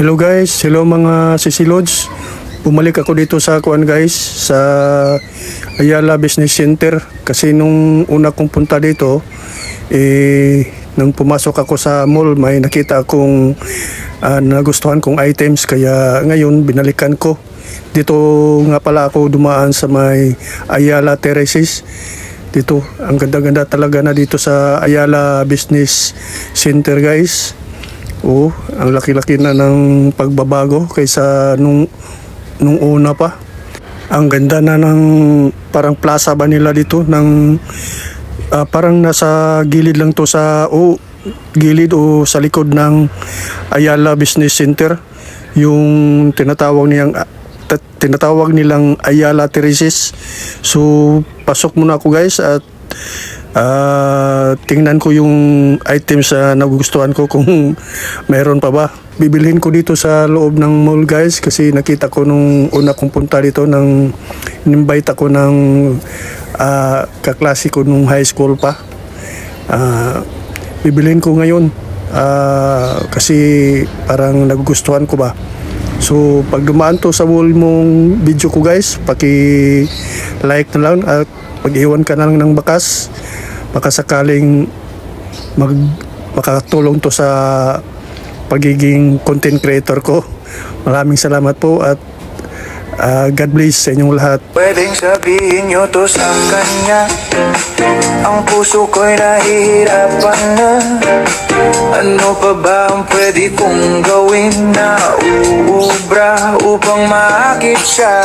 Hello guys, hello mga sisilods. Bumalik ako dito sa kuan guys, sa Ayala Business Center. Kasi nung una kong punta dito, nang pumasok ako sa mall, may nakita akong nagustuhan kong items. Kaya ngayon, binalikan ko. Dito nga pala ako dumaan sa may Ayala Terraces. Dito, ang ganda-ganda talaga na dito sa Ayala Business Center guys. Oh, ang laki-laki na ng pagbabago kaysa nung una pa. Ang ganda na ng parang plaza ba nila dito ng parang nasa gilid lang to sa gilid o sa likod ng Ayala Business Center, yung tinatawag nilang Ayala Terraces. So pasok muna ako guys at tingnan ko yung items na nagugustuhan ko kung meron pa ba. Bibilhin ko dito sa loob ng mall guys, kasi nakita ko nung una kong punta dito, nang in-invite ako ng kaklase ko nung high school pa. Bibilhin ko ngayon kasi parang nagugustuhan ko ba. So pag dumaan to sa wall mong video ko guys, paki-like na lang at pag-iwan ka na lang ng bakas, baka sakaling makakatulong to sa pagiging content creator ko. Maraming salamat po at God bless sa inyong lahat. Pwedeng sabihin nyo to sa kanya, ang puso ko'y nahihirapan na. Ano pa ba ang pwede kong gawin na uubra upang maakit siya?